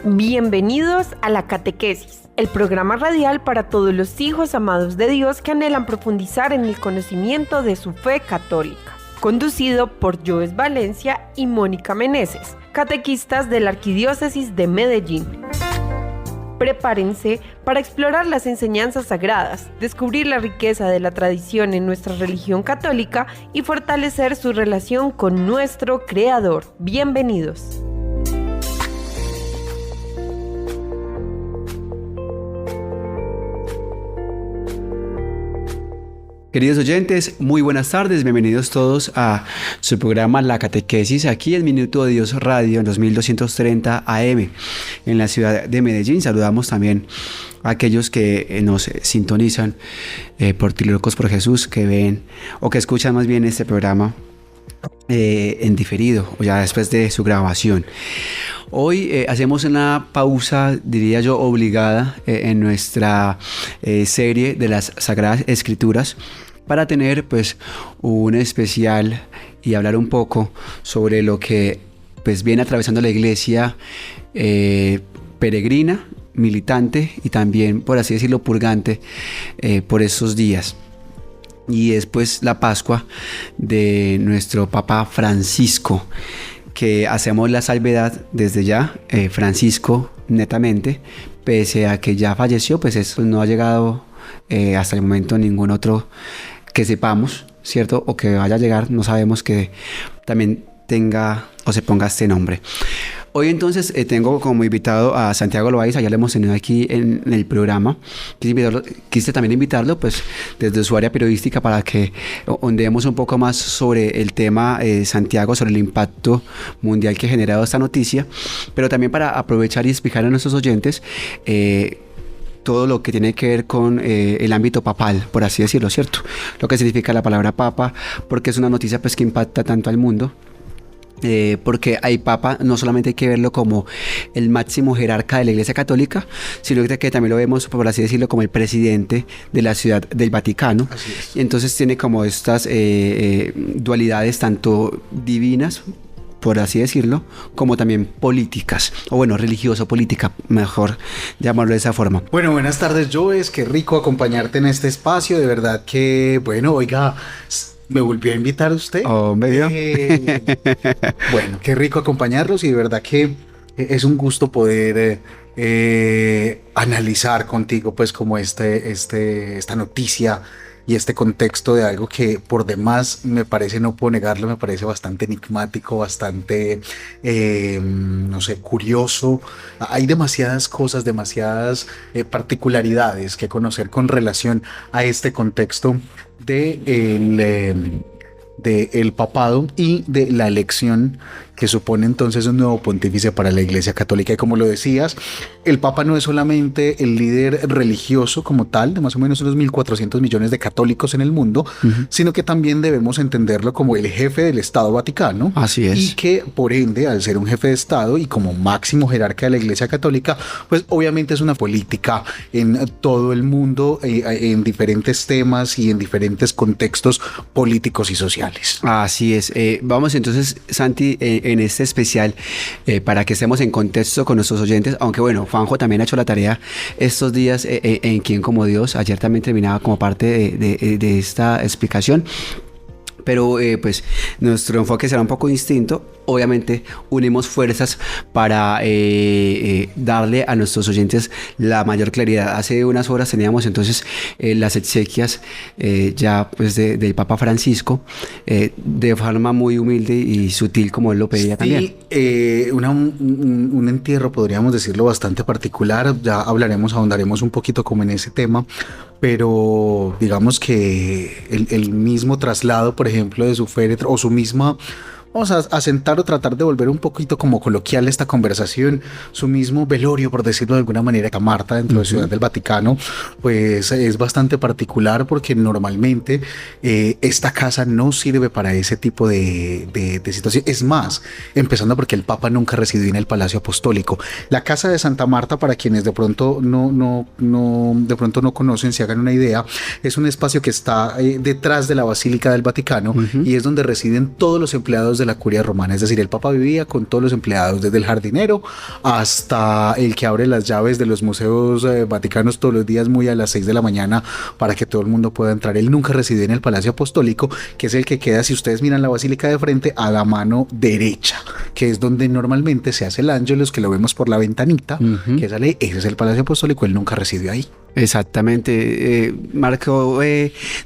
Bienvenidos a La Catequesis, el programa radial para todos los hijos amados de Dios que anhelan profundizar en el conocimiento de su fe católica. Conducido por Joes Valencia y Mónica Meneses, catequistas de la Arquidiócesis de Medellín. Prepárense para explorar las enseñanzas sagradas, descubrir la riqueza de la tradición en nuestra religión católica y fortalecer su relación con nuestro Creador. Bienvenidos. Queridos oyentes, muy buenas tardes, bienvenidos todos a su programa La Catequesis, aquí en Minuto de Dios Radio en 2230 AM en la ciudad de Medellín. Saludamos también a aquellos que nos sintonizan por Locos por Jesús, que ven o que escuchan más bien este programa en diferido o ya después de su grabación. Hoy hacemos una pausa, diría yo, obligada en nuestra serie de las Sagradas Escrituras para tener pues un especial y hablar un poco sobre lo que pues viene atravesando la iglesia peregrina, militante y también, por así decirlo, purgante por estos días. Y es pues la Pascua de nuestro Papa Francisco, que hacemos la salvedad desde ya, Francisco netamente, pese a que ya falleció, pues eso no ha llegado hasta el momento ningún otro que sepamos, ¿cierto? O que vaya a llegar, no sabemos que también tenga o se ponga este nombre. Hoy entonces tengo como invitado a Santiago Loaiza, ya lo hemos tenido aquí en el programa. Quise también invitarlo pues desde su área periodística para que ondeemos un poco más sobre el tema Santiago, sobre el impacto mundial que ha generado esta noticia, pero también para aprovechar y explicar a nuestros oyentes todo lo que tiene que ver con el ámbito papal, por así decirlo, ¿cierto? Lo que significa la palabra papa, porque es una noticia pues que impacta tanto al mundo. Porque hay papa, no solamente hay que verlo como el máximo jerarca de la Iglesia Católica, sino que también lo vemos, por así decirlo, como el presidente de la Ciudad del Vaticano. Así es. Entonces tiene como estas dualidades tanto divinas, por así decirlo, como también políticas, o bueno, religioso-política, mejor llamarlo de esa forma. Bueno, buenas tardes, Joes, qué rico acompañarte en este espacio, de verdad que, bueno, oiga, me volvió a invitar usted. Oh, medio. Bueno, qué rico acompañarlos y de verdad que es un gusto poder analizar contigo pues como esta noticia y este contexto de algo que por demás me parece, no puedo negarlo, me parece bastante enigmático, bastante, no sé, curioso. Hay demasiadas cosas, demasiadas particularidades que conocer con relación a este contexto del papado y de la elección que supone entonces un nuevo pontífice para la Iglesia Católica. Y como lo decías, el Papa no es solamente el líder religioso como tal, de más o menos unos 1.400 millones de católicos en el mundo, sino que también debemos entenderlo como el jefe del Estado Vaticano. Así es. Y que, por ende, al ser un jefe de Estado y como máximo jerarca de la Iglesia Católica, pues obviamente es una política en todo el mundo, en diferentes temas y en diferentes contextos políticos y sociales. Así es. Vamos entonces, Santi, en este especial para que estemos en contexto con nuestros oyentes, aunque bueno, Juanjo también ha hecho la tarea estos días en Quién como Dios. Ayer también terminaba como parte de esta explicación. Pero pues nuestro enfoque será un poco distinto. Obviamente unimos fuerzas para darle a nuestros oyentes la mayor claridad. Hace unas horas teníamos entonces las exequias ya pues del Papa Francisco de forma muy humilde y sutil como él lo pedía también. Un entierro, podríamos decirlo, bastante particular. Ya hablaremos, ahondaremos un poquito como en ese tema. Pero digamos que el mismo traslado, por ejemplo, de su féretro o su misma vamos a sentar o tratar de volver un poquito como coloquial esta conversación, su mismo velorio, por decirlo de alguna manera, a Marta dentro de Ciudad del Vaticano, pues es bastante particular porque normalmente esta casa no sirve para ese tipo de situación. Es más, empezando porque el Papa nunca residió en el Palacio Apostólico. La casa de Santa Marta, para quienes de pronto no conocen, se hagan una idea, es un espacio que está detrás de la Basílica del Vaticano y es donde residen todos los empleados de la curia romana, es decir, el Papa vivía con todos los empleados, desde el jardinero hasta el que abre las llaves de los museos vaticanos todos los días muy a las 6 de la mañana para que todo el mundo pueda entrar. Él nunca residía en el Palacio Apostólico, que es el que queda, si ustedes miran la basílica de frente, a la mano derecha, que es donde normalmente se hace el ángelus, que lo vemos por la ventanita, que sale, ese es el Palacio Apostólico. Él nunca residió ahí. Exactamente, marcó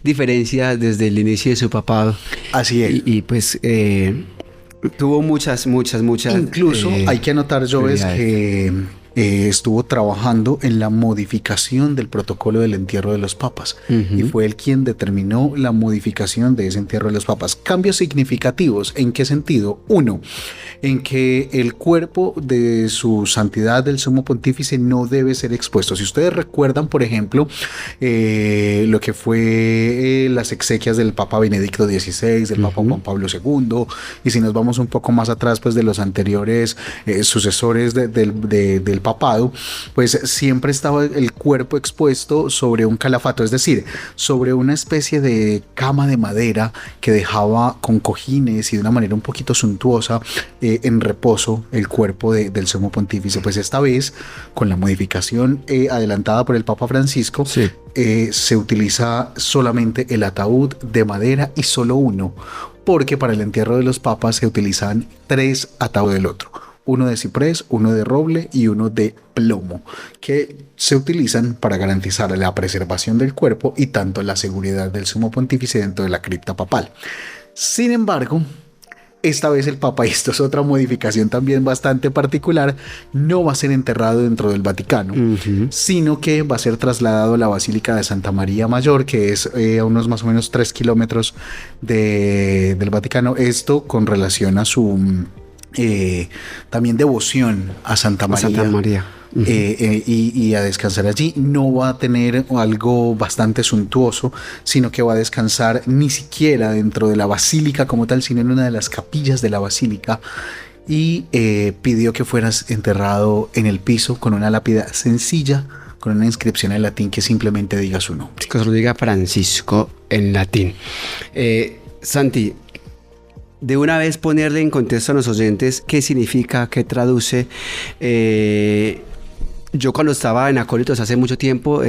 diferencia desde el inicio de su papado. Así es. Y pues tuvo muchas. Incluso hay que anotar, Joves, que estuvo trabajando en la modificación del protocolo del entierro de los papas, y fue él quien determinó la modificación de ese entierro de los papas. Cambios significativos, ¿en qué sentido? Uno, en que el cuerpo de su santidad del sumo pontífice no debe ser expuesto. Si ustedes recuerdan, por ejemplo, lo que fue las exequias del Papa Benedicto XVI, del Papa Juan Pablo II, y si nos vamos un poco más atrás, pues de los anteriores sucesores del papado, pues siempre estaba el cuerpo expuesto sobre un calafato, es decir, sobre una especie de cama de madera que dejaba con cojines y de una manera un poquito suntuosa en reposo el cuerpo del sumo pontífice. Pues esta vez, con la modificación adelantada por el Papa Francisco, sí, se utiliza solamente el ataúd de madera y solo uno, porque para el entierro de los papas se utilizan 3 ataúdes del otro. Uno de ciprés, uno de roble y uno de plomo, que se utilizan para garantizar la preservación del cuerpo y tanto la seguridad del sumo pontífice dentro de la cripta papal. Sin embargo, esta vez el Papa, y esto es otra modificación también bastante particular, no va a ser enterrado dentro del Vaticano, sino que va a ser trasladado a la Basílica de Santa María Mayor, que es a unos más o menos 3 kilómetros del Vaticano. Esto con relación a su también devoción a Santa María. Y a descansar allí. No va a tener algo bastante suntuoso, sino que va a descansar ni siquiera dentro de la basílica como tal, sino en una de las capillas de la basílica, y pidió que fueras enterrado en el piso con una lápida sencilla, con una inscripción en latín que simplemente diga su nombre. Que se lo diga Francisco en latín. Santi, de una vez ponerle en contexto a los oyentes qué significa, qué traduce. Yo cuando estaba en Acólitos hace mucho tiempo,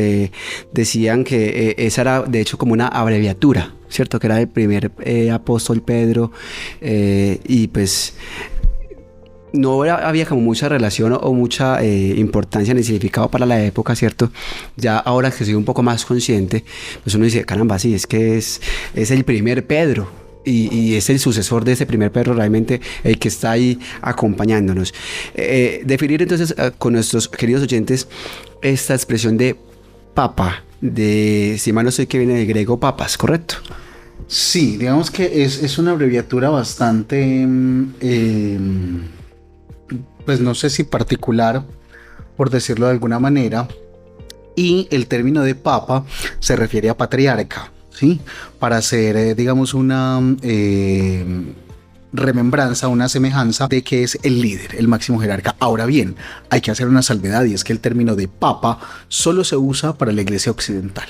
decían que esa era de hecho como una abreviatura, ¿cierto? Que era el primer apóstol Pedro, y pues no había como mucha relación o mucha importancia ni significado para la época, ¿cierto? Ya ahora que soy un poco más consciente, pues uno dice, caramba, sí, es que es el primer Pedro. Y es el sucesor de ese primer Pedro, realmente el que está ahí acompañándonos. Definir entonces con nuestros queridos oyentes esta expresión de papa, si mal no sé, que viene del griego papas, ¿correcto? Sí, digamos que es una abreviatura bastante, pues no sé si particular, por decirlo de alguna manera, y el término de papa se refiere a patriarca, ¿sí? Para hacer, digamos, una remembranza, una semejanza de que es el líder, el máximo jerarca. Ahora bien, hay que hacer una salvedad, y es que el término de papa solo se usa para la Iglesia occidental.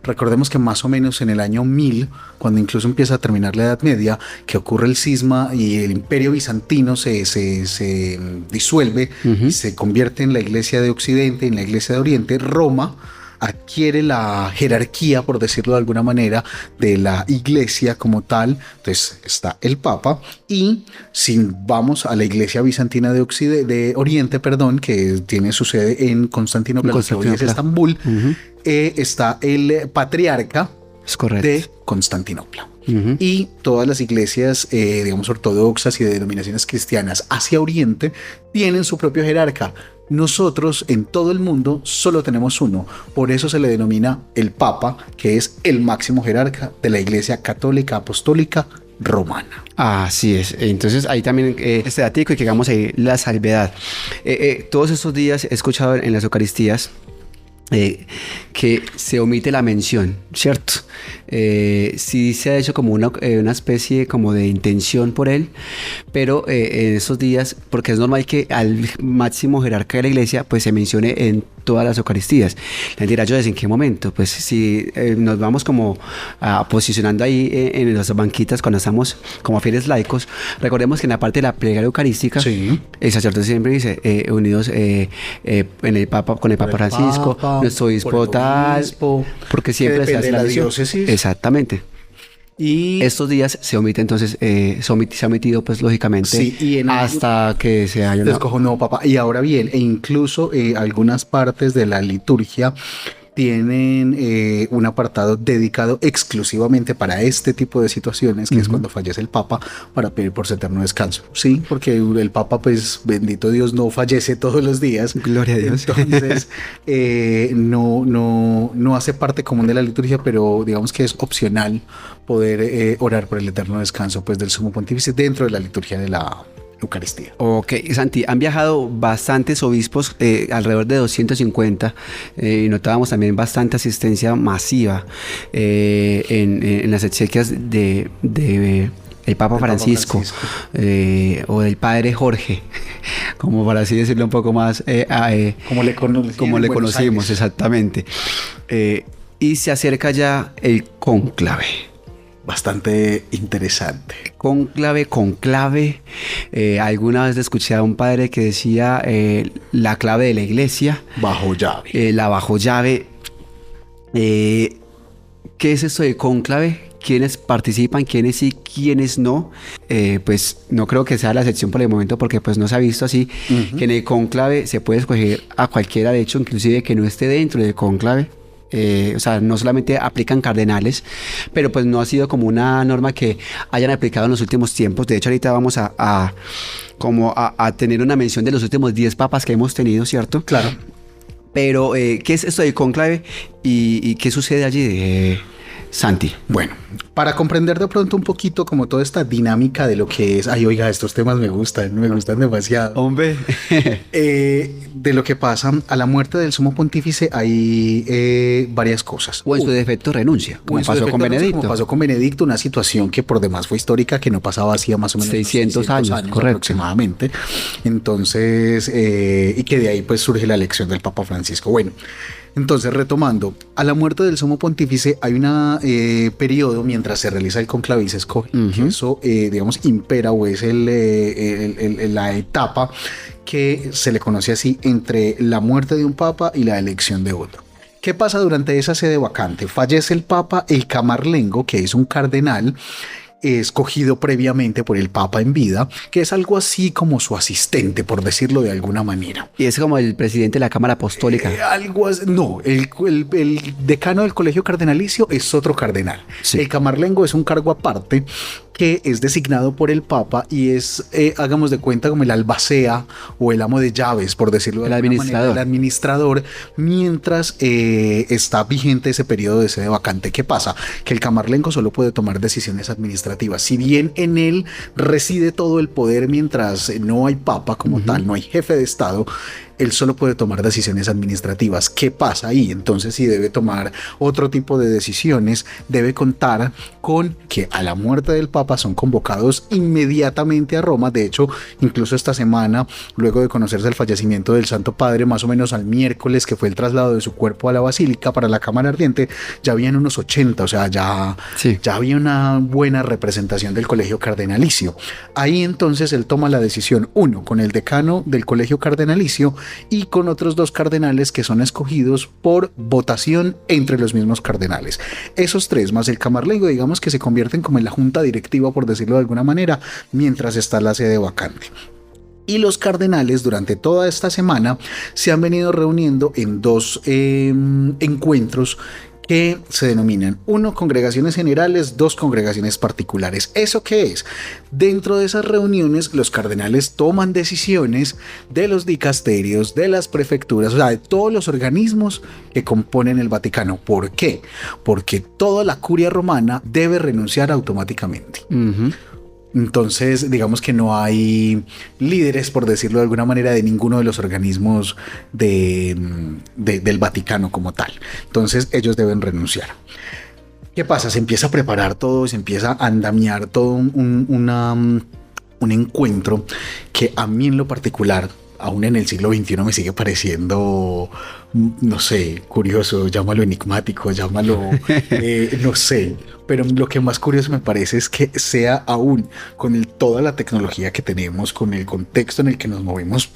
Recordemos que más o menos en el año 1000, cuando incluso empieza a terminar la Edad Media, que ocurre el cisma y el Imperio Bizantino se disuelve y se convierte en la Iglesia de Occidente, en la Iglesia de Oriente, Roma adquiere la jerarquía, por decirlo de alguna manera, de la iglesia como tal. Entonces está el Papa, y si vamos a la iglesia bizantina de Oriente, que tiene su sede en Constantinopla, que hoy es Estambul, está el patriarca de Constantinopla. Y todas las iglesias, digamos, ortodoxas y de denominaciones cristianas hacia Oriente tienen su propio jerarca. Nosotros en todo el mundo solo tenemos uno, por eso se le denomina el Papa, que es el máximo jerarca de la Iglesia Católica Apostólica Romana. Así es. Entonces ahí también este datico, y que hagamos ahí la salvedad. Todos estos días he escuchado en las Eucaristías que se omite la mención, ¿cierto? sí se ha hecho como una especie como de intención por él, pero en esos días, porque es normal que al máximo jerarca de la iglesia pues se mencione en todas las Eucaristías. La dirá, yo, ¿en qué momento? Pues si nos vamos como posicionando ahí en las banquitas cuando estamos como fieles laicos, recordemos que en la parte de la plegaria eucarística, Sí. el sacerdote siempre dice, unidos en el Papa, con el Papa Francisco, nuestro obispo tal, porque siempre se hace la mención. diócesis. Exactamente. Y Estos días se omite, entonces se ha omitido pues lógicamente Sí, y hasta que se haya les cojo nuevo papa. Y ahora bien, e incluso algunas partes de la liturgia tienen un apartado dedicado exclusivamente para este tipo de situaciones, que es cuando fallece el Papa, para pedir por su eterno descanso. Sí, porque el Papa, pues bendito Dios, no fallece todos los días. Gloria a Dios. Entonces, no hace parte común de la liturgia, pero digamos que es opcional poder orar por el eterno descanso pues del Sumo Pontífice dentro de la liturgia de la Eucaristía. Ok, Santi, han viajado bastantes obispos, alrededor de 250, y notábamos también bastante asistencia masiva en las exequias de el Papa Francisco, o del Padre Jorge, como para así decirlo un poco más, Como le conocimos, exactamente. Y se acerca ya el cónclave. Bastante interesante. Conclave. Alguna vez escuché a un padre que decía la clave de la iglesia. Bajo llave. La bajo llave. ¿Qué es esto de cónclave? ¿Quiénes participan? ¿Quiénes sí? ¿Quiénes no? Pues no creo que sea la excepción por el momento, porque pues no se ha visto así. Que en el cónclave se puede escoger a cualquiera, de hecho, inclusive que no esté dentro del cónclave. O sea, no solamente aplican cardenales, pero pues no ha sido como una norma que hayan aplicado en los últimos tiempos. De hecho, ahorita vamos a tener una mención de los últimos 10 papas que hemos tenido, ¿cierto? Claro. Pero, ¿qué es esto de cónclave y qué sucede allí, Santi? Bueno, para comprender de pronto un poquito como toda esta dinámica de lo que es, ay, oiga, estos temas me gustan demasiado. Hombre. De lo que pasa a la muerte del Sumo Pontífice hay varias cosas. O en su defecto renuncia, como pasó con Benedicto. Como pasó con Benedicto, una situación que por demás fue histórica, que no pasaba hacía más o menos 600 años, correcto. Aproximadamente. Entonces, y que de ahí pues surge la elección del Papa Francisco. Bueno, entonces retomando, a la muerte del Sumo Pontífice hay un periodo mientras se realiza el conclave y se escoge, que eso digamos impera o es la etapa que se le conoce así entre la muerte de un papa y la elección de otro. ¿Qué pasa durante esa sede vacante? Fallece el papa, el camarlengo, que es un cardenal escogido previamente por el Papa en vida, que es algo así como su asistente, por decirlo de alguna manera. Y es como el presidente de la Cámara Apostólica. Algo así, no, el decano del Colegio Cardenalicio es otro cardenal. Sí. El camarlengo es un cargo aparte que es designado por el Papa y es, hagamos de cuenta, como el albacea o el amo de llaves, por decirlo de alguna manera, el administrador, mientras está vigente ese periodo de sede vacante. ¿Qué pasa? Que el camarlengo solo puede tomar decisiones administrativas. Si bien en él reside todo el poder mientras no hay Papa como tal, no hay jefe de Estado, él solo puede tomar decisiones administrativas. ¿Qué pasa ahí? Entonces, si debe tomar otro tipo de decisiones, debe contar con que a la muerte del Papa son convocados inmediatamente a Roma. De hecho, incluso esta semana, luego de conocerse el fallecimiento del Santo Padre, más o menos al miércoles, que fue el traslado de su cuerpo a la Basílica para la Cámara Ardiente, ya habían unos 80, o sea, ya había una buena representación del Colegio Cardenalicio. Ahí entonces él toma la decisión, uno, con el decano del Colegio Cardenalicio, y con otros 2 cardenales que son escogidos por votación entre los mismos cardenales. Esos 3 más el camarlengo, digamos que se convierten como en la junta directiva, por decirlo de alguna manera, mientras está la sede vacante. Y los cardenales durante toda esta semana se han venido reuniendo en 2 encuentros que se denominan 1, congregaciones generales, 2, congregaciones particulares. ¿Eso qué es? Dentro de esas reuniones, los cardenales toman decisiones de los dicasterios, de las prefecturas, o sea, de todos los organismos que componen el Vaticano. ¿Por qué? Porque toda la curia romana debe renunciar automáticamente. Entonces, digamos que no hay líderes, por decirlo de alguna manera, de ninguno de los organismos del Vaticano como tal. Entonces, ellos deben renunciar. ¿Qué pasa? Se empieza a preparar todo, se empieza a andamiar todo un encuentro que a mí en lo particular, aún en el siglo XXI, me sigue pareciendo, no sé, curioso, llámalo enigmático, llámalo, no sé. Pero lo que más curioso me parece es que sea aún con toda la tecnología que tenemos, con el contexto en el que nos movemos,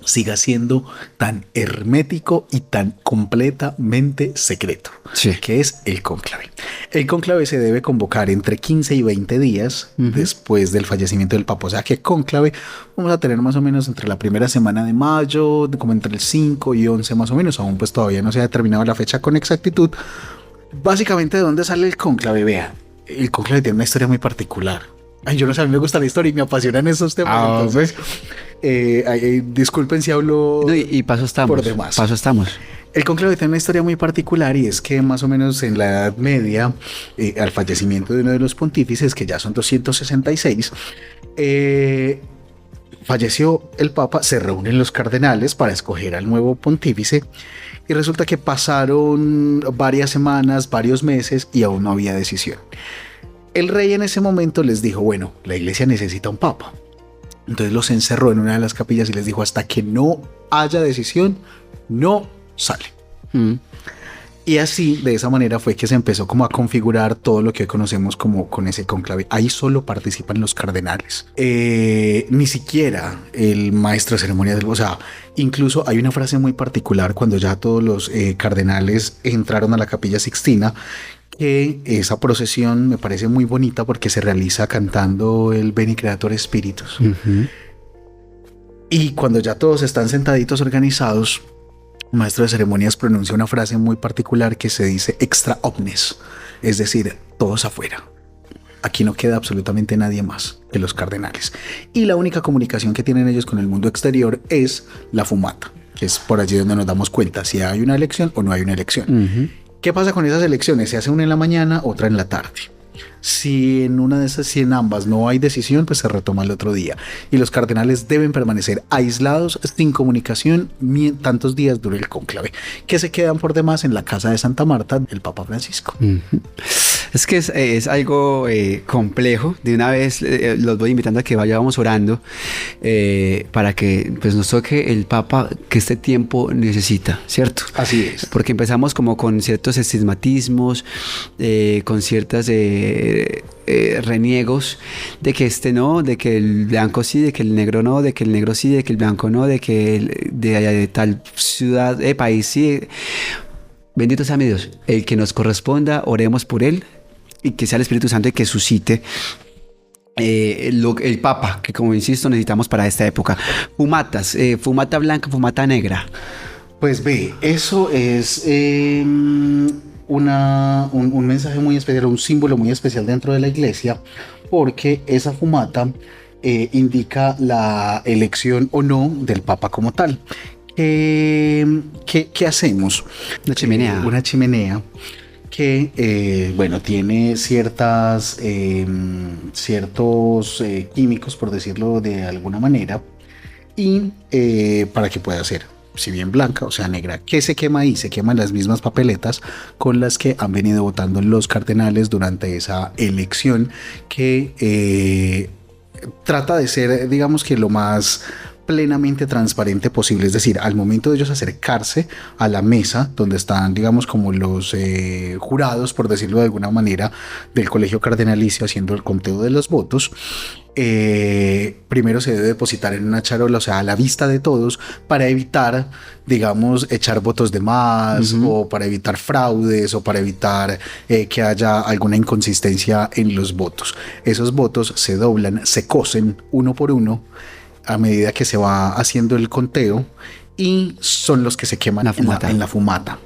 siga siendo tan hermético y tan completamente secreto, Sí. que es el cónclave. El cónclave se debe convocar entre 15 y 20 días después del fallecimiento del Papa. O sea que cónclave vamos a tener más o menos entre la primera semana de mayo, como entre el 5 y 11 más o menos. Aún pues todavía no se ha determinado la fecha con exactitud. Básicamente, ¿de dónde sale el cónclave? Vea, el cónclave tiene una historia muy particular. Ay, yo no sé, a mí me gusta la historia y me apasionan esos temas. Entonces, disculpen si hablo No, y paso estamos. por demás. Paso estamos. El cónclave tiene una historia muy particular y es que más o menos en la Edad Media, al fallecimiento de uno de los pontífices, que ya son 266, falleció el Papa, se reúnen los cardenales para escoger al nuevo pontífice y resulta que pasaron varias semanas, varios meses y aún no había decisión. El rey en ese momento les dijo, bueno, la iglesia necesita un papa. Entonces los encerró en una de las capillas y les dijo, hasta que no haya decisión, no sale. Y así, de esa manera fue que se empezó como a configurar todo lo que hoy conocemos como con ese cónclave. Ahí solo participan los cardenales. Ni siquiera el maestro de ceremonias, o sea, incluso hay una frase muy particular cuando ya todos los cardenales entraron a la Capilla Sixtina, que esa procesión me parece muy bonita porque se realiza cantando el Veni Creator Spiritus. Y cuando ya todos están sentaditos organizados, el maestro de ceremonias pronuncia una frase muy particular que se dice extra omnes, es decir, todos afuera. Aquí no queda absolutamente nadie más que los cardenales. Y la única comunicación que tienen ellos con el mundo exterior es la fumata, que es por allí donde nos damos cuenta si hay una elección o no hay una elección. ¿Qué pasa con esas elecciones? Se hace una en la mañana, otra en la tarde. Si en una de esas, si en ambas no hay decisión, pues se retoma el otro día. Y los cardenales deben permanecer aislados, sin comunicación, tantos días dure el cónclave, que se quedan por demás en la casa de Santa Marta del Papa Francisco. Es que es algo complejo. De una vez los voy invitando a que vayamos orando para que pues, nos toque el Papa que este tiempo necesita, ¿cierto? Así es. Porque empezamos como con ciertos estigmatismos, con ciertas reniegos de que este no, de que el blanco sí, de que el negro no, de que el negro sí, de que el blanco no, de que de tal ciudad, país sí. Bendito sea mi Dios, el que nos corresponda, oremos por él y que sea el Espíritu Santo el que suscite el Papa, que como insisto necesitamos para esta época. Fumatas, fumata blanca, fumata negra. Pues ve, eso es un mensaje muy especial, un símbolo muy especial dentro de la iglesia, porque esa fumata indica la elección o no del Papa como tal. ¿Qué hacemos? Una chimenea. Una chimenea que, bueno, tiene ciertos químicos, por decirlo de alguna manera, y para que pueda ser, si bien blanca, o sea negra. ¿Qué se quema ahí? Se queman las mismas papeletas con las que han venido votando los cardenales durante esa elección que trata de ser, digamos que lo más plenamente transparente posible, es decir, al momento de ellos acercarse a la mesa donde están, digamos, como los jurados, por decirlo de alguna manera, del colegio cardenalicio haciendo el conteo de los votos, primero se debe depositar en una charola, o sea, a la vista de todos, para evitar, digamos, echar votos de más, o para evitar fraudes, o para evitar que haya alguna inconsistencia en los votos. Esos votos se doblan, se cosen uno por uno a medida que se va haciendo el conteo y son los que se queman en la fumata.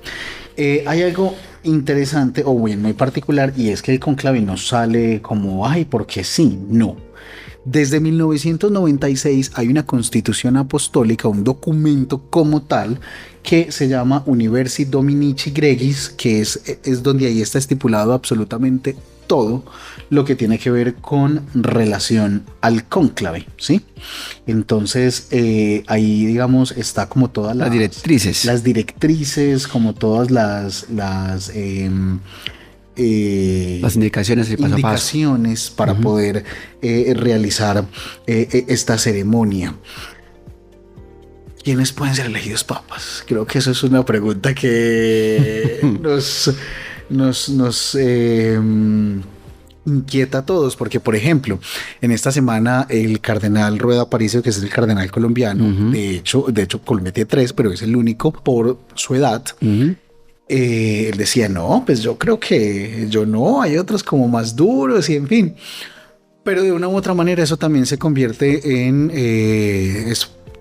Hay algo interesante o bien muy particular, y es que el cónclave no sale como, ay, porque sí, no. Desde 1996 hay una constitución apostólica, un documento como tal, que se llama Universi Dominici Gregis, que es donde ahí está estipulado absolutamente todo lo que tiene que ver con relación al cónclave, ¿sí? Entonces ahí, digamos, está como todas las directrices, como todas las indicaciones y paso a paso. Indicaciones para poder realizar esta ceremonia. ¿Quiénes pueden ser elegidos papas? Creo que eso es una pregunta que nos inquieta a todos, porque por ejemplo, en esta semana el cardenal Rueda Aparicio, que es el cardenal colombiano, de hecho Colombia tiene 3, pero es el único por su edad. Él decía, no, pues yo creo que yo no, hay otros como más duros y en fin. Pero de una u otra manera eso también se convierte en...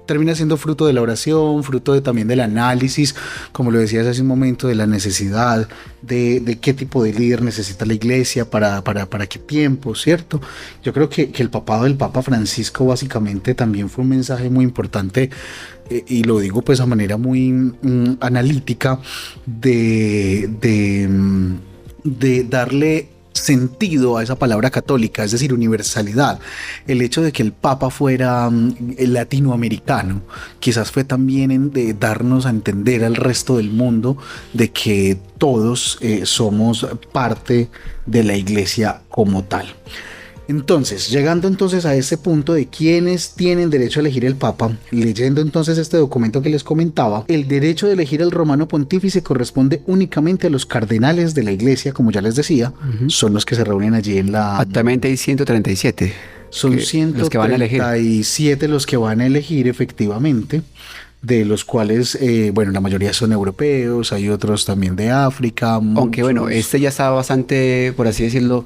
termina siendo fruto de la oración, fruto también del análisis, como lo decías hace un momento, de la necesidad, de qué tipo de líder necesita la iglesia, para qué tiempo, ¿cierto? Yo creo que el papado del Papa Francisco básicamente también fue un mensaje muy importante, y lo digo pues a manera muy analítica, de darle sentido a esa palabra católica, es decir, universalidad. El hecho de que el Papa fuera latinoamericano quizás fue también de darnos a entender al resto del mundo de que todos somos parte de la iglesia como tal. Entonces, llegando entonces a ese punto de quiénes tienen derecho a elegir el Papa, leyendo entonces este documento que les comentaba, el derecho de elegir el romano pontífice corresponde únicamente a los cardenales de la iglesia, como ya les decía, son los que se reúnen allí en la... Actualmente hay 137. Son 137 los que van a elegir efectivamente, de los cuales, bueno, la mayoría son europeos, hay otros también de África. Aunque bueno, este ya estaba bastante, por así decirlo,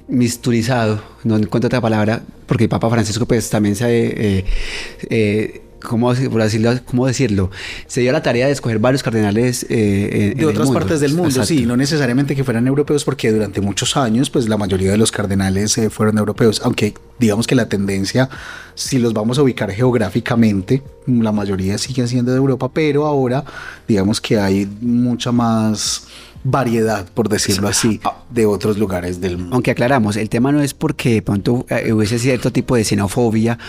misturizado, no encuentro otra palabra, porque el Papa Francisco pues también se... ¿cómo decirlo? Se dio la tarea de escoger varios cardenales de otras partes del mundo. Exacto. Sí, no necesariamente que fueran europeos, porque durante muchos años pues la mayoría de los cardenales fueron europeos, aunque digamos que la tendencia, si los vamos a ubicar geográficamente, la mayoría siguen siendo de Europa, pero ahora digamos que hay mucha más variedad, por decirlo así, de otros lugares del mundo. Aunque aclaramos, el tema no es porque de pronto hubiese cierto tipo de xenofobia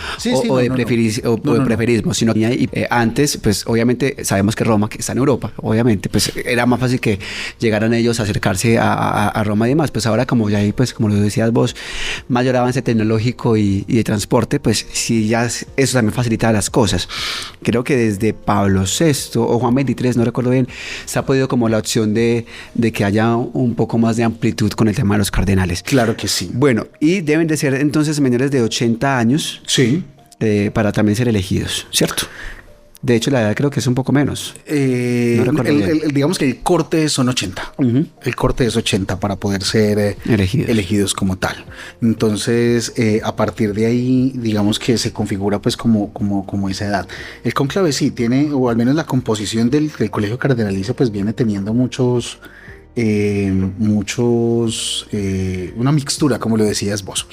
o de preferismo, sino que antes, pues obviamente sabemos que Roma, que está en Europa, obviamente, pues era más fácil que llegaran ellos a acercarse a Roma y demás. Pues ahora, como ya hay, pues como lo decías vos, mayor avance tecnológico y de transporte, pues sí, ya eso también facilita las cosas. Creo que desde Pablo VI o Juan XXIII, no recuerdo bien, se ha podido como la opción de que haya un poco más de amplitud con el tema de los cardenales. Claro que sí. Bueno, y deben de ser entonces menores de 80 años. Sí. Para también ser elegidos, ¿cierto? De hecho, la edad creo que es un poco menos. No recuerdo bien. Digamos que el corte son 80. El corte es 80 para poder ser elegidos como tal. Entonces, a partir de ahí, digamos que se configura pues como esa edad. El cónclave sí tiene, o al menos la composición del colegio cardenalicio, pues viene teniendo una mixtura, como lo decías vos.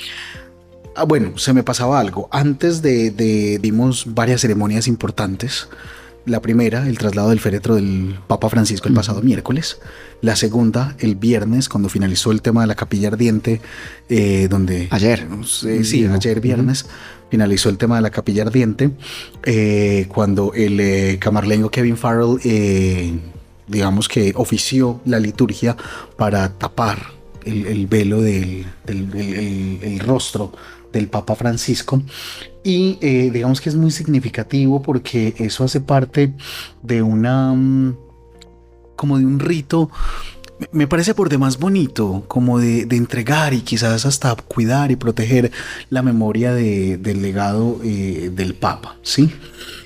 Bueno, se me pasaba algo. Antes dimos varias ceremonias importantes. La primera, el traslado del féretro del Papa Francisco el pasado miércoles. La segunda, el viernes, cuando finalizó el tema de la capilla ardiente, donde... Ayer. Ayer viernes. Finalizó el tema de la capilla ardiente, cuando el camarlengo Kevin Farrell, digamos que ofició la liturgia para tapar el velo del rostro del Papa Francisco, y digamos que es muy significativo porque eso hace parte de como de un rito, me parece por demás bonito, como de entregar y quizás hasta cuidar y proteger la memoria del legado del Papa, ¿sí?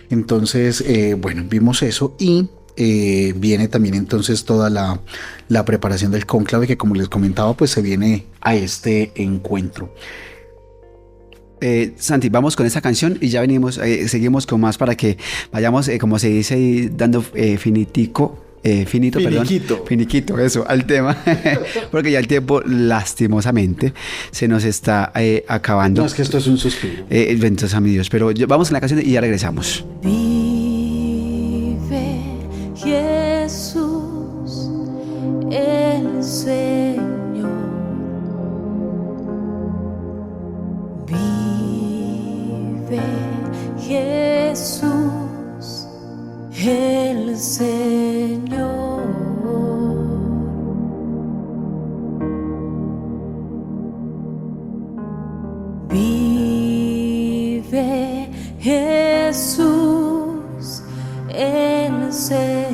Entonces, bueno, vimos eso, y viene también entonces toda la preparación del cónclave, que como les comentaba, pues se viene a este encuentro. Santi, vamos con esa canción y ya venimos, seguimos con más para que vayamos, como se dice, dando finiquito, eso, al tema, porque ya el tiempo lastimosamente se nos está acabando. No, es que esto es un suspiro. Entonces, a mi Dios, pero vamos con la canción y ya regresamos. Vive Jesús, el Señor. Vive Jesús, el Señor. Jesús el Señor.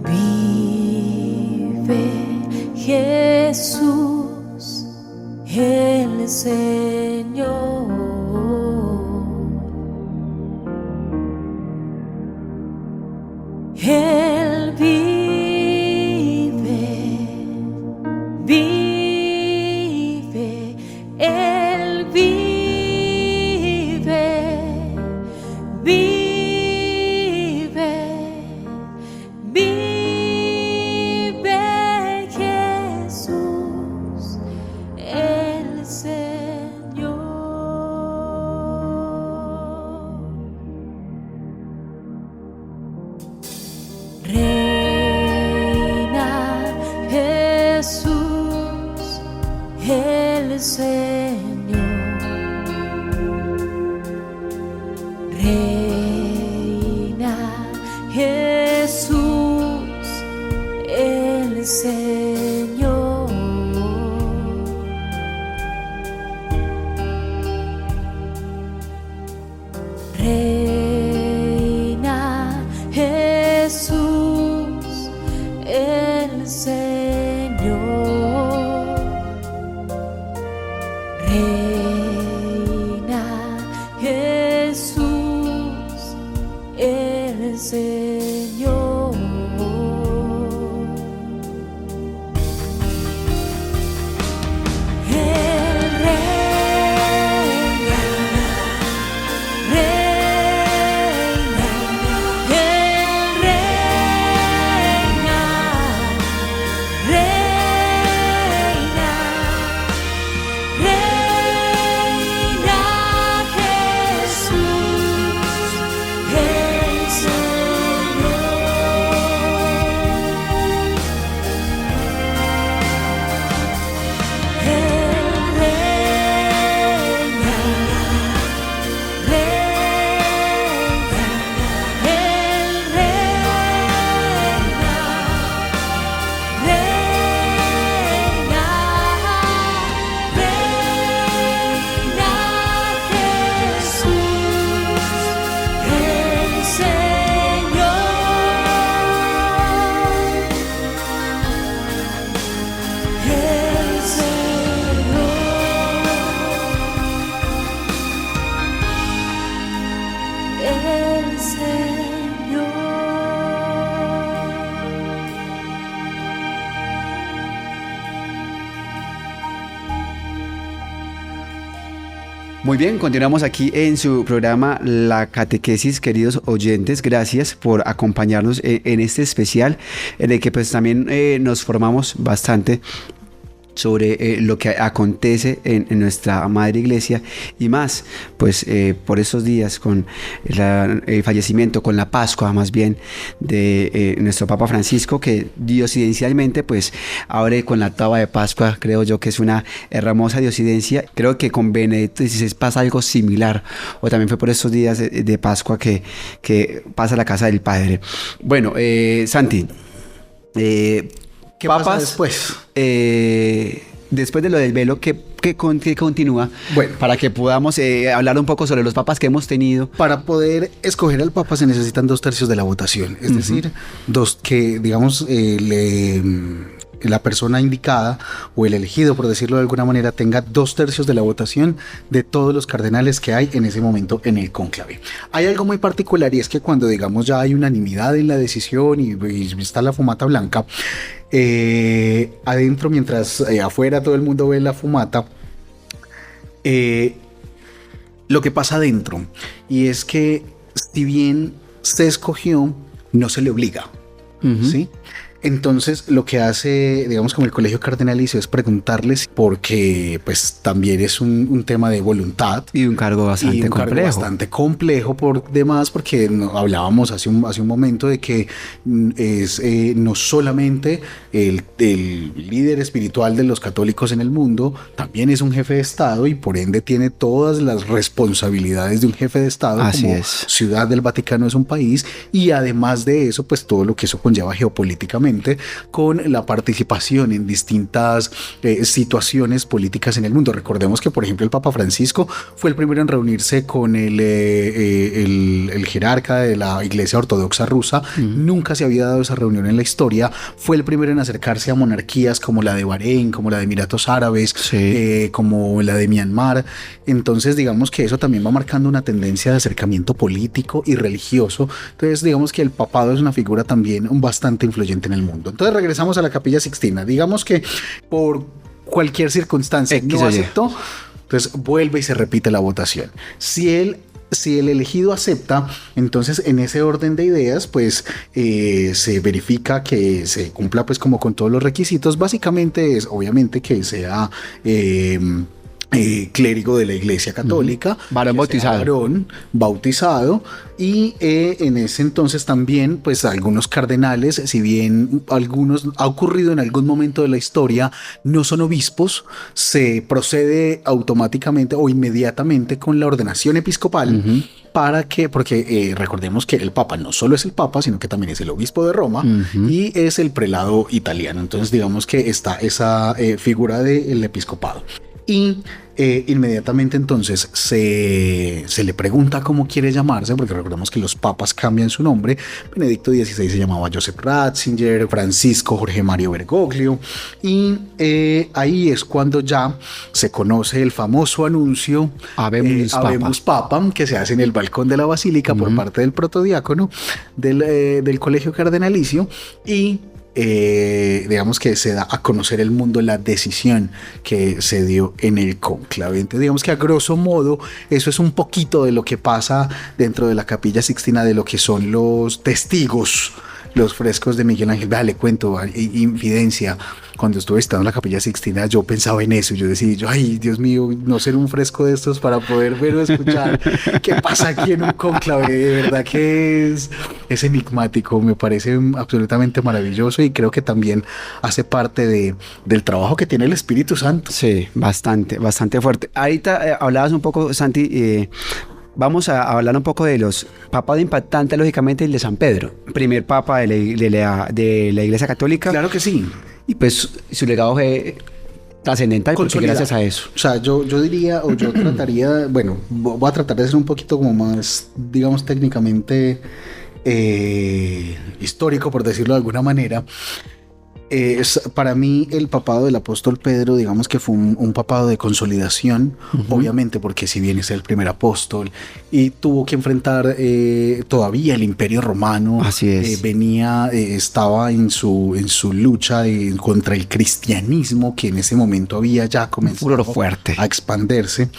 Vive Jesús el Señor. Él vive, vive, Él vive, vive, vive Jesús el Señor. Reina Jesús el Señor. Reina Jesús el Señor. Reina Jesús el Señor. Reina Jesús el Señor. Él reina, reina, Él reina, reina, reina Jesús el Señor. Él reina, reina, Él reina, reina, reina Jesús el Señor. El Señor. Muy bien, continuamos aquí en su programa La Catequesis, queridos oyentes. Gracias por acompañarnos en este especial en el que pues también nos formamos bastante sobre lo que acontece en nuestra madre iglesia y más pues por esos días con el fallecimiento, con la Pascua más bien de nuestro Papa Francisco, que diosidencialmente pues abre con la octava de Pascua. Creo yo que es una hermosa diosidencia. Creo que con Benedicto XVI pasa algo similar, o también fue por esos días de Pascua que pasa a la casa del Padre. Bueno, Santi, ¿Qué pasa después? Después de lo del velo, ¿qué continúa? Bueno, para que podamos hablar un poco sobre los papas que hemos tenido. para poder escoger al papa se necesitan 2/3 de la votación, es decir, digamos, la persona indicada o el elegido, por decirlo de alguna manera, tenga 2/3 de la votación de todos los cardenales que hay en ese momento en el cónclave. Hay algo muy particular, y es que cuando, digamos, ya hay unanimidad en la decisión y está la fumata blanca, adentro, mientras afuera todo el mundo ve la fumata, lo que pasa adentro, y es que si bien se escogió, no se le obliga, ¿sí? Entonces lo que hace, digamos, como el Colegio Cardenalicio es preguntarles, porque pues también es un tema de voluntad. Y un cargo bastante complejo. Bastante complejo por demás, porque hablábamos hace un momento de que es no solamente el líder espiritual de los católicos en el mundo, también es un jefe de Estado y por ende tiene todas las responsabilidades de un jefe de Estado. Así como es. Ciudad del Vaticano es un país, y además de eso, pues todo lo que eso conlleva geopolíticamente. obviamente, con la participación en distintas situaciones políticas en el mundo. Recordemos que, por ejemplo, el Papa Francisco fue el primero en reunirse con el jerarca de la Iglesia Ortodoxa rusa. Nunca se había dado esa reunión en la historia. Fue el primero en acercarse a monarquías como la de Bahrein, como la de Emiratos Árabes, como la de Myanmar. Entonces, digamos que eso también va marcando una tendencia de acercamiento político y religioso. Entonces, digamos que el papado es una figura también bastante influyente en el mundo. Entonces, regresamos a la Capilla Sixtina. Digamos que por cualquier circunstancia no aceptó, entonces vuelve y se repite la votación. Si el elegido acepta, entonces en ese orden de ideas pues se verifica que se cumpla pues como con todos los requisitos. Básicamente es obviamente que sea clérigo de la Iglesia Católica, varón bautizado, y en ese entonces también pues algunos cardenales, si bien algunos ha ocurrido en algún momento de la historia, no son obispos, se procede automáticamente o inmediatamente con la ordenación episcopal. Porque recordemos que el Papa no solo es el Papa, sino que también es el obispo de Roma y es el prelado italiano. Entonces digamos que está esa figura del episcopado. Y inmediatamente entonces se le pregunta cómo quiere llamarse, porque recordemos que los papas cambian su nombre. Benedicto XVI se llamaba Joseph Ratzinger, Francisco Jorge Mario Bergoglio, y ahí es cuando ya se conoce el famoso anuncio Habemus Papam, que se hace en el balcón de la basílica por parte del protodiácono del colegio cardenalicio, y digamos que se da a conocer el mundo la decisión que se dio en el cónclave. Entonces, digamos que a grosso modo eso es un poquito de lo que pasa dentro de la Capilla Sixtina, de lo que son los testigos, los frescos de Miguel Ángel. Vea, le cuento, infidencia, cuando estuve estando en la Capilla Sixtina yo pensaba en eso. Yo decía, ay Dios mío, no ser un fresco de estos para poder ver o escuchar qué pasa aquí en un cónclave. De verdad que es enigmático, me parece absolutamente maravilloso, y creo que también hace parte del trabajo que tiene el Espíritu Santo. Sí, bastante fuerte. Ahorita hablabas un poco, Santi, vamos a hablar un poco de los papas impactantes, lógicamente el de San Pedro, primer papa de la Iglesia Católica. Claro que sí. Y pues su legado fue trascendental, porque gracias a eso. O sea, yo diría, o yo trataría, bueno, voy a tratar de ser un poquito como más, digamos, técnicamente histórico, por decirlo de alguna manera. Para mí el papado del apóstol Pedro, digamos que fue un papado de consolidación, obviamente porque si bien es el primer apóstol y tuvo que enfrentar todavía el Imperio Romano, así es. Estaba en su lucha contra el cristianismo, que en ese momento había ya comenzado fuerte a expandirse,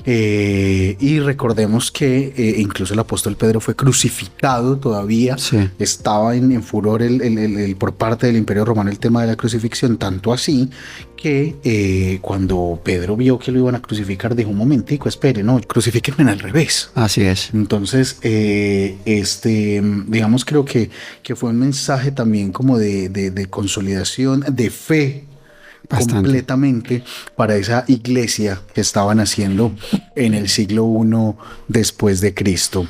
y recordemos que incluso el apóstol Pedro fue crucificado todavía. Sí. Estaba en furor por parte del Imperio Romano el tema de la crucifixión, tanto así que cuando Pedro vio que lo iban a crucificar, dijo: un momentico, espere, no, crucifíquenme al revés. Así es. Entonces, digamos, creo que fue un mensaje también como de consolidación, de fe. Bastante. Completamente para esa iglesia que estaban haciendo en el siglo I después de Cristo.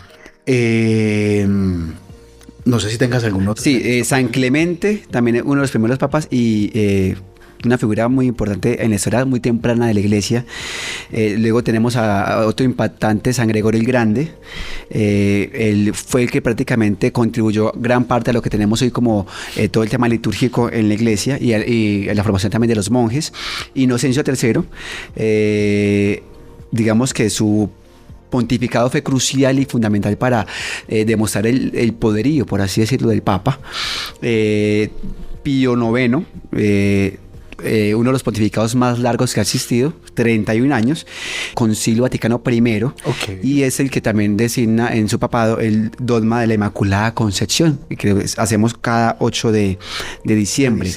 No sé si tengas algún otro. Sí, San Clemente, también uno de los primeros papas y una figura muy importante en la historia muy temprana de la iglesia. Luego tenemos a otro impactante, San Gregorio el Grande. Él fue el que prácticamente contribuyó gran parte a lo que tenemos hoy como todo el tema litúrgico en la iglesia y a la formación también de los monjes. Inocencio III, digamos que su pontificado fue crucial y fundamental para demostrar el poderío, por así decirlo, del Papa. Pío IX, uno de los pontificados más largos que ha existido, 31 años, Concilio Vaticano I, okay. Y es el que también designa en su papado el dogma de la Inmaculada Concepción, que hacemos cada 8 de diciembre.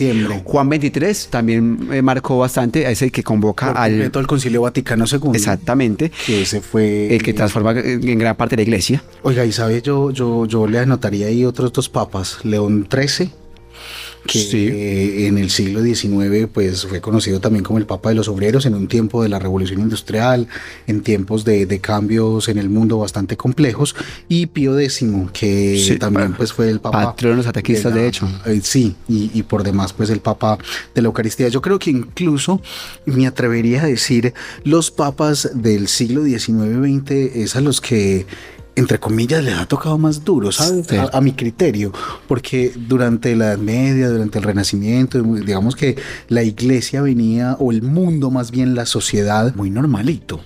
Juan XXIII también marcó bastante, es el que convoca al Concilio Vaticano II. Exactamente. Que ese fue el que transforma en gran parte la iglesia. Oiga, y sabe, yo le anotaría ahí otros dos papas, León XIII, que Sí. en el siglo XIX pues fue conocido también como el Papa de los Obreros en un tiempo de la Revolución Industrial, en tiempos de cambios en el mundo bastante complejos, y Pío X, que Sí, también pues fue el Papa patrón de los ataquistas, de hecho. sí, y por demás pues el Papa de la Eucaristía. Yo creo que incluso me atrevería a decir los papas del siglo XIX-XX es a los que entre comillas les ha tocado más duro, ¿sabes? Sí. A mi criterio, porque durante la Edad Media, durante el Renacimiento, digamos que la iglesia venía, o el mundo más bien, la sociedad, muy normalito.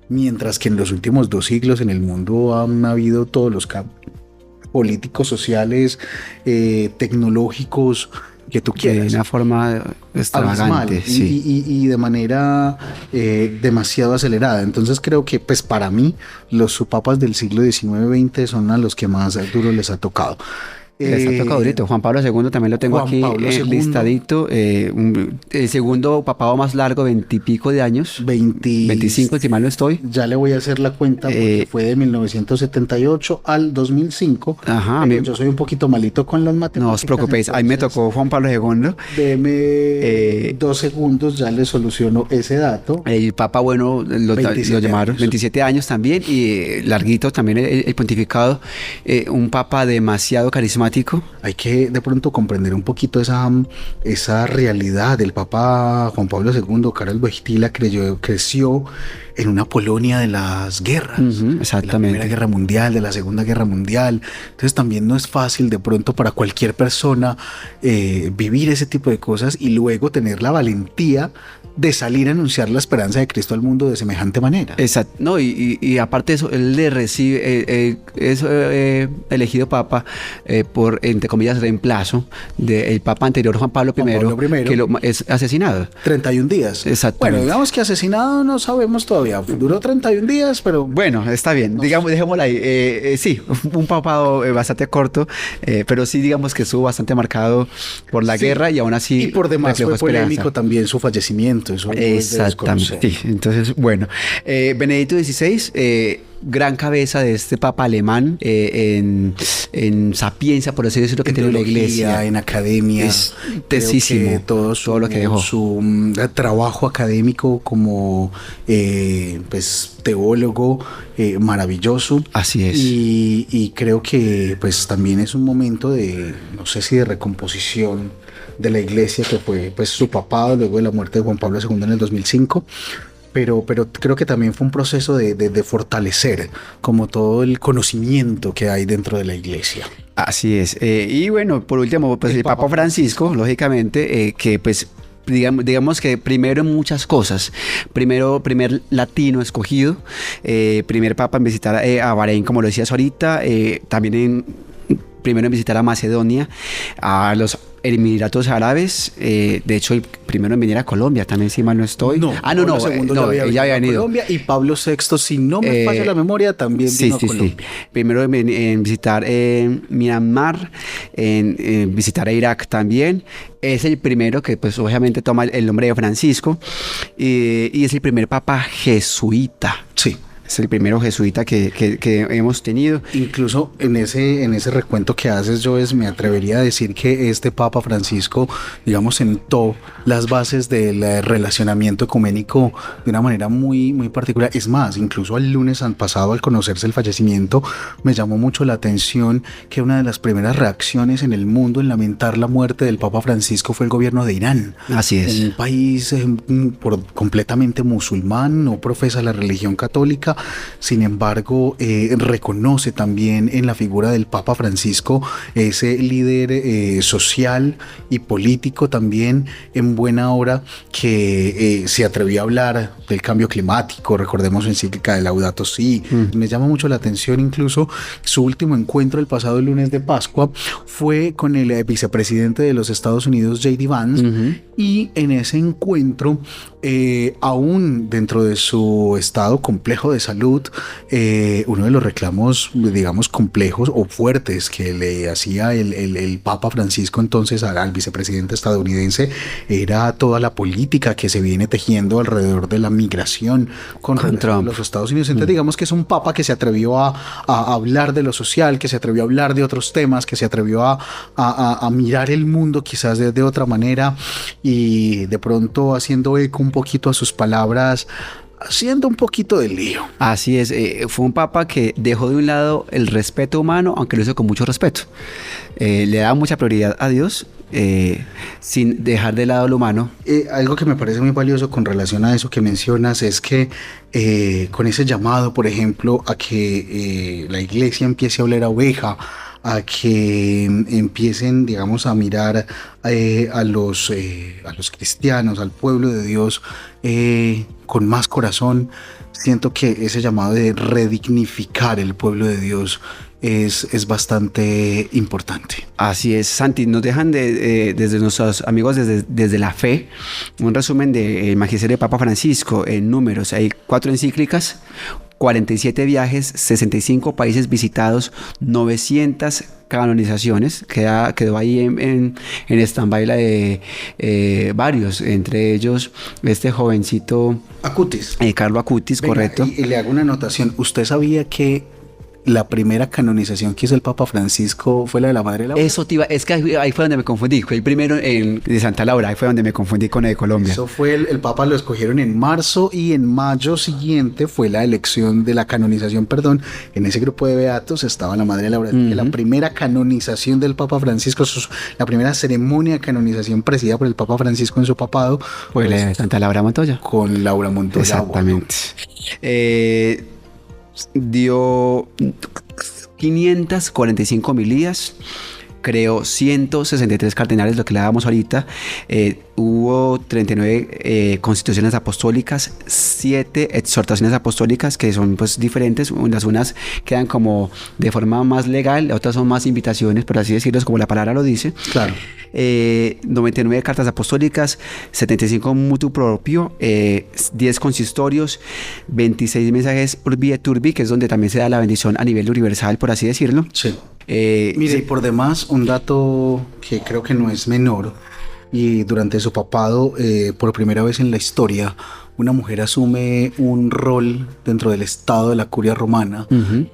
Mientras que en los últimos 2 siglos en el mundo han habido todos los cambios políticos, sociales, tecnológicos, que tú De quieras. una forma extravagante, Abismal, sí. y de manera demasiado acelerada. Entonces creo que pues para mí los papas del siglo XIX-XX son a los que más duro les ha tocado. Les ha tocado durito. Juan Pablo II también lo tengo Juan aquí Pablo II. listadito. El segundo papado más largo, 20 y pico de años. 25, si mal no estoy. Ya le voy a hacer la cuenta porque fue de 1978 al 2005. Ajá, Pero yo soy un poquito malito con las matemáticas. No os preocupéis, ahí me entonces, tocó Juan Pablo II. Deme 2 segundos, ya le soluciono ese dato. El Papa, bueno, lo 27 llamaron años. 27 años también, y larguito también el pontificado. Un Papa demasiado carismático. Hay que de pronto comprender un poquito esa realidad. El Papa Juan Pablo II, Karol Wojtyla, creció en una Polonia de las guerras, Ujú, de la exactamente. Primera Guerra Mundial, de la Segunda Guerra Mundial. Entonces también no es fácil de pronto para cualquier persona vivir ese tipo de cosas y luego tener la valentía de salir a anunciar la esperanza de Cristo al mundo de semejante manera. Exacto. No, y aparte de eso, él le recibe, es elegido Papa por, entre comillas, reemplazo del Papa anterior, Juan Pablo I, Juan Pablo I. que es asesinado. 31 días. Exactamente. Bueno, digamos que asesinado no sabemos todavía. Duró 31 días, pero Bueno, está bien, digamos, dejémosla ahí. Sí, un papado bastante corto, pero sí digamos que estuvo bastante marcado por la Sí. guerra, y aún así y por demás reflejó fue esperanza. polémico también su fallecimiento. Eso no es de Exactamente. desconocer. Sí, entonces, bueno, Benedicto XVI, gran cabeza de este papa alemán, en sapiencia, por así decirlo, que En tiene la teología, iglesia. en academia. Es Creo tesísimo que todo lo que dejó. su trabajo académico como pues teólogo maravilloso. Así es. Y creo que pues también es un momento de, no sé si de recomposición de la iglesia, que fue pues su papado luego de la muerte de Juan Pablo II en el 2005. Pero creo que también fue un proceso de fortalecer como todo el conocimiento que hay dentro de la iglesia. Así es. Y bueno, por último, pues el Papa Francisco, lógicamente, que pues digamos que primero en muchas cosas. Primer latino escogido, primer papa en visitar a Bahrein, como lo decías ahorita, también primero en visitar a Macedonia, a los Emiratos Árabes, de hecho el primero en venir a Colombia, también si mal no estoy. Pablo II ya había a venido. Colombia, y Pablo VI, si no me falla la memoria, también vino a Colombia. Primero en visitar Myanmar, en visitar a Irak también. Es el primero que pues obviamente toma el nombre de Francisco, y es el primer papa jesuita. Sí. Es el primero jesuita que hemos tenido. Incluso en ese recuento que haces, yo me atrevería a decir que este Papa Francisco, digamos, sentó las bases del relacionamiento ecuménico de una manera muy, muy particular. Es más, incluso el lunes pasado, al conocerse el fallecimiento, me llamó mucho la atención que una de las primeras reacciones en el mundo en lamentar la muerte del Papa Francisco fue el gobierno de Irán. Así es. Un país completamente musulmán, no profesa la religión católica. Sin embargo, reconoce también en la figura del Papa Francisco ese líder social y político también en buena hora, que se atrevió a hablar del cambio climático. Recordemos su encíclica de Laudato Si. Me llama mucho la atención incluso su último encuentro el pasado lunes de Pascua fue con el vicepresidente de los Estados Unidos, J.D. Vance, y en ese encuentro aún dentro de su estado complejo de salud, uno de los reclamos, digamos, complejos o fuertes que le hacía el Papa Francisco entonces al vicepresidente estadounidense era toda la política que se viene tejiendo alrededor de la migración con Trump. los Estados Unidos. Entonces digamos que es un Papa que se atrevió a hablar de lo social, que se atrevió a hablar de otros temas, que se atrevió a mirar el mundo quizás de otra manera, y de pronto haciendo eco un poquito a sus palabras, haciendo un poquito de lío. Así es, fue un papa que dejó de un lado el respeto humano, aunque lo hizo con mucho respeto. Le daba mucha prioridad a Dios, sin dejar de lado lo humano. Algo que me parece muy valioso con relación a eso que mencionas es que con ese llamado, por ejemplo, a que la iglesia empiece a oler a oveja, a que empiecen, digamos, a mirar a los cristianos, al pueblo de Dios con más corazón. Siento que ese llamado de redignificar el pueblo de Dios es bastante importante. Así es, Santi, nos dejan desde nuestros amigos desde la fe un resumen del magisterio de Papa Francisco en números. Hay 4 encíclicas, 47 viajes, 65 países visitados, 900 canonizaciones. Quedó ahí en stand-by la de varios, entre ellos este jovencito Acutis. Carlo Acutis. Venga, correcto. Y le hago una anotación. ¿Usted sabía que la primera canonización que hizo el Papa Francisco fue la de la Madre Laura? Eso es que ahí fue donde me confundí. Fue el primero de Santa Laura. Ahí fue donde me confundí con el de Colombia. Eso fue el Papa lo escogieron en marzo, y en mayo siguiente fue la elección de la canonización, perdón. En ese grupo de beatos estaba la Madre Laura. La primera canonización del Papa Francisco, la primera ceremonia de canonización presidida por el Papa Francisco en su papado, fue la de Santa Laura Montoya. Con Laura Montoya. Exactamente. Dio 545 homilías, creó 163 cardenales, lo que le dábamos ahorita. Hubo 39 constituciones apostólicas, 7 exhortaciones apostólicas que son pues diferentes. Unas quedan como de forma más legal, otras son más invitaciones, por así decirlo, como la palabra lo dice. Claro. 99 cartas apostólicas, 75 mutuo propio, 10 consistorios, 26 mensajes urbi et turbi, que es donde también se da la bendición a nivel universal, por así decirlo. Sí. Mire, y por demás, un dato que creo que no es menor, y durante su papado, por primera vez en la historia, una mujer asume un rol dentro del estado de la curia romana,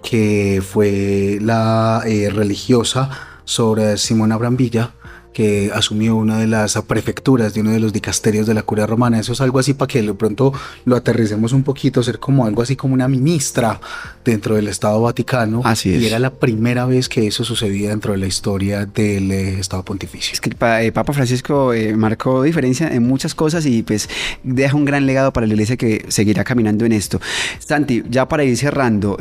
que fue la religiosa Sor Simona Brambilla, que asumió una de las prefecturas de uno de los dicasterios de la curia romana. Eso es algo así para que de pronto lo aterricemos un poquito, ser como algo así como una ministra dentro del Estado Vaticano. Así es. Y era la primera vez que eso sucedía dentro de la historia del Estado Pontificio. Es que el Papa Francisco marcó diferencia en muchas cosas y pues deja un gran legado para la iglesia que seguirá caminando en esto. Santi, ya para ir cerrando,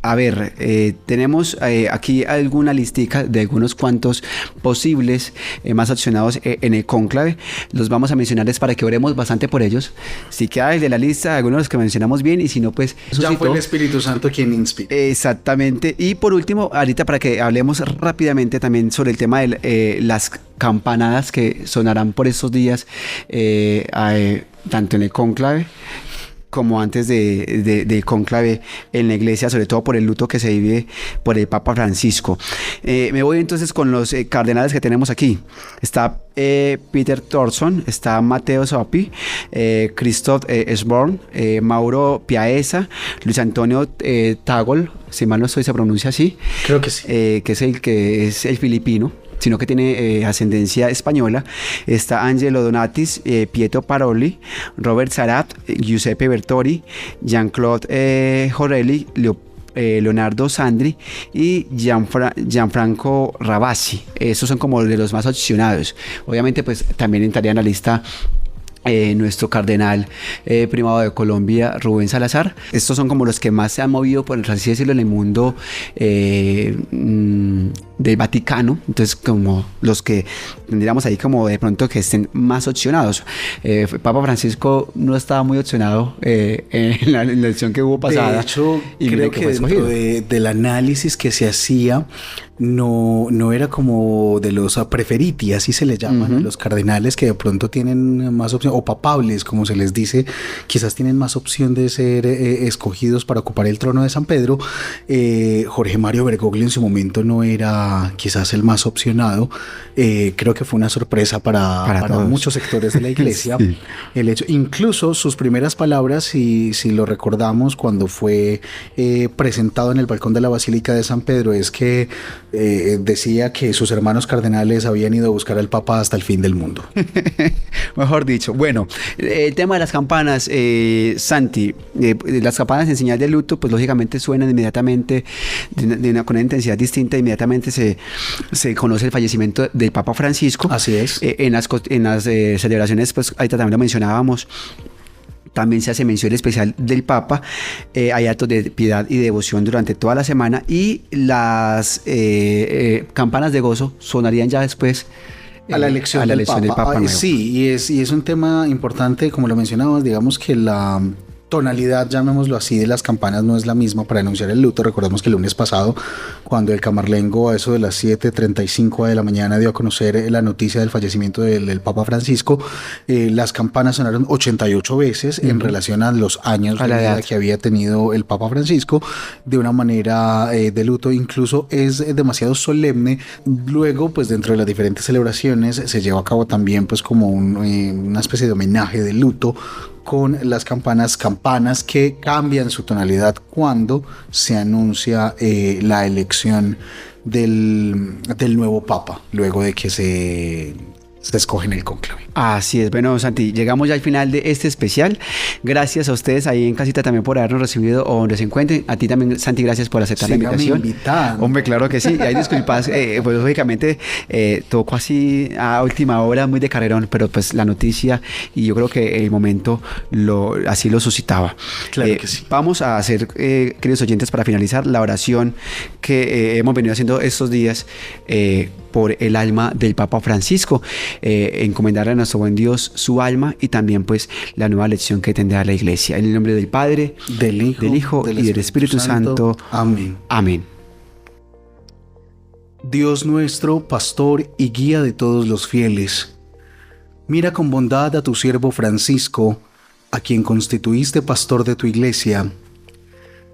a ver, tenemos aquí alguna listica de algunos cuantos posibles más accionados en el cónclave. Los vamos a mencionarles para que oremos bastante por ellos. Si queda el de la lista, algunos de los que mencionamos bien, y si no, pues ya fue el Espíritu Santo quien inspira. Exactamente. Y por último, ahorita para que hablemos rápidamente también sobre el tema de las campanadas que sonarán por estos días, tanto en el cónclave como antes del cónclave en la iglesia, sobre todo por el luto que se vive por el Papa Francisco. Me voy entonces con los cardenales que tenemos aquí. Está Peter Thorson, está Matteo Zoppi, Christoph Sborn, Mauro Piaesa, Luis Antonio Tagol, si mal no estoy, se pronuncia así. Creo que sí. Que es el filipino, sino que tiene ascendencia española. Está Angelo Donatis, Pietro Paroli, Robert Sarat, Giuseppe Bertori, Jean-Claude Jorelli, Leonardo Sandri y Gianfranco Rabasi. Esos son como de los más opcionados. Obviamente pues también entraría en la lista nuestro cardenal primado de Colombia, Rubén Salazar. Estos son como los que más se han movido, por así decirlo, en el mundo del Vaticano. Entonces, como los que tendríamos ahí como de pronto que estén más opcionados. Papa Francisco no estaba muy opcionado en la elección que hubo pasada. De hecho, creo que dentro del análisis que se hacía, no era como de los preferiti, así se le llaman, a los cardenales que de pronto tienen más opción, o papables, como se les dice, quizás tienen más opción de ser escogidos para ocupar el trono de San Pedro. Jorge Mario Bergoglio en su momento no era quizás el más opcionado. Creo que fue una sorpresa para muchos sectores de la iglesia. Sí. El hecho, incluso sus primeras palabras, si lo recordamos, cuando fue presentado en el balcón de la Basílica de San Pedro, es que decía que sus hermanos cardenales habían ido a buscar al Papa hasta el fin del mundo. Mejor dicho. Bueno, el tema de las campanas, Santi, las campanas en señal de luto, pues lógicamente suenan inmediatamente con una intensidad distinta. Inmediatamente se conoce el fallecimiento del Papa Francisco. Así es. En las celebraciones, pues ahorita también lo mencionábamos, también se hace mención especial del Papa. Hay actos de piedad y devoción durante toda la semana, y las campanas de gozo sonarían ya después a la elección del Papa nuevo. Sí, y es un tema importante, como lo mencionabas. Digamos que la tonalidad, llamémoslo así, de las campanas no es la misma para anunciar el luto. Recordemos que el lunes pasado, cuando el Camarlengo a eso de las 7:35 de la mañana dio a conocer la noticia del fallecimiento del Papa Francisco, las campanas sonaron 88 veces en relación a los años de vida que había tenido el Papa Francisco, de una manera de luto. Incluso es demasiado solemne. Luego, pues dentro de las diferentes celebraciones se lleva a cabo también pues como una especie de homenaje de luto con las campanas que cambian su tonalidad cuando se anuncia la elección del nuevo Papa, luego de que se escoge en el cónclave. Así es. Bueno, Santi, llegamos ya al final de este especial. Gracias a ustedes ahí en casita también por habernos recibido o donde se encuentren. A ti también, Santi, gracias por aceptar la invitación. Invitando. Hombre, claro que sí. Hay disculpas, pues lógicamente tocó así a última hora, muy de carrerón, pero pues la noticia y yo creo que el momento así lo suscitaba. Claro que sí. Vamos a hacer, queridos oyentes, para finalizar, la oración que hemos venido haciendo estos días por el alma del Papa Francisco, encomendarle a nuestro buen Dios su alma y también pues la nueva lección que tendrá la Iglesia. En el nombre del Padre, del Hijo y del Espíritu Santo. Amén. Amén. Dios nuestro, pastor y guía de todos los fieles, mira con bondad a tu siervo Francisco, a quien constituiste pastor de tu Iglesia.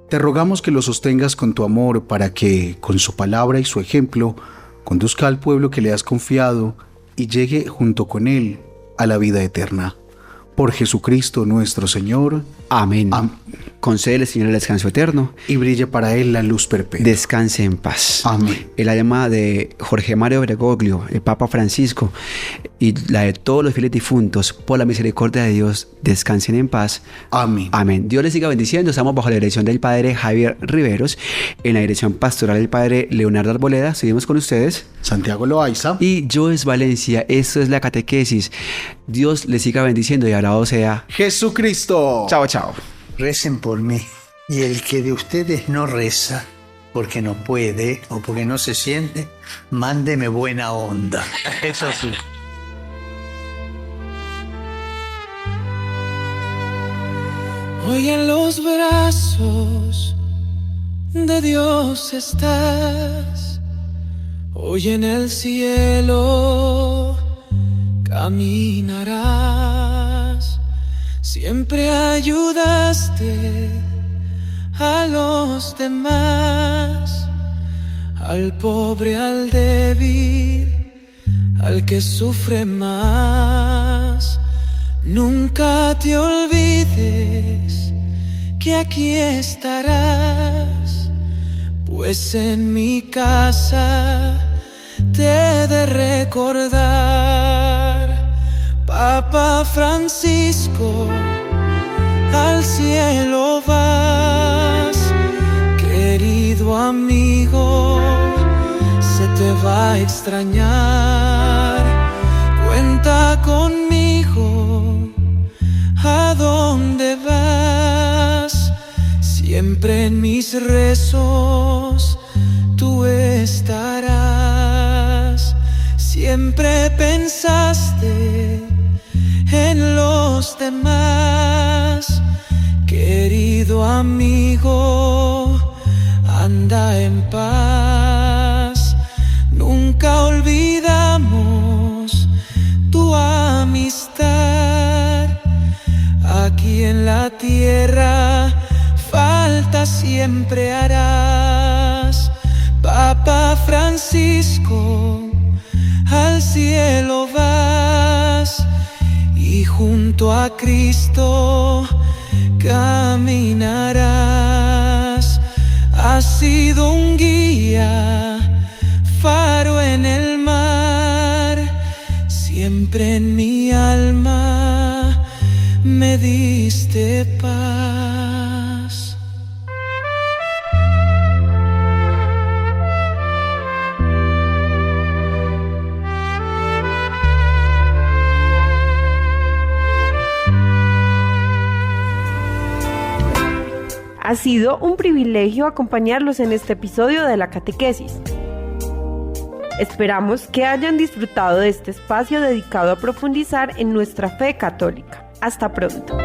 Te rogamos que lo sostengas con tu amor para que, con su palabra y su ejemplo, conduzca al pueblo que le has confiado y llegue junto con él a la vida eterna. Por Jesucristo nuestro Señor. Amén. Concédele, Señor, el descanso eterno. Y brille para él la luz perpetua. Descanse en paz. Amén. El alma de Jorge Mario Bergoglio, el Papa Francisco, y la de todos los fieles difuntos, por la misericordia de Dios, descansen en paz. Amén. Amén. Dios les siga bendiciendo. Estamos bajo la dirección del Padre Javier Riveros, en la dirección pastoral del Padre Leonardo Arboleda. Seguimos con ustedes, Santiago Loaiza y Joes Valencia. Esto es la catequesis. Dios les siga bendiciendo y alabado sea Jesucristo. Chao, chao. Recen por mí. Y el que de ustedes no reza porque no puede o porque no se siente, mándeme buena onda. Eso sí. Hoy en los brazos de Dios estás, hoy en el cielo caminarás, siempre ayudaste a los demás, al pobre, al débil, al que sufre más. Nunca te olvides que aquí estarás, pues en mi casa te he de recordar. Papa Francisco, al cielo vas, querido amigo, se te va a extrañar. Cuenta conmigo, ¿a dónde vas? Siempre en mis rezos tú estarás. Siempre pensaste en los demás, querido amigo, anda en paz. tierra falta siempre harás. Papa Francisco, al cielo vas y junto a Cristo caminarás. Has sido un guía, faro en el mar, siempre en mi alma me diste paz. Ha sido un privilegio acompañarlos en este episodio de la catequesis. Esperamos que hayan disfrutado de este espacio dedicado a profundizar en nuestra fe católica. Hasta pronto.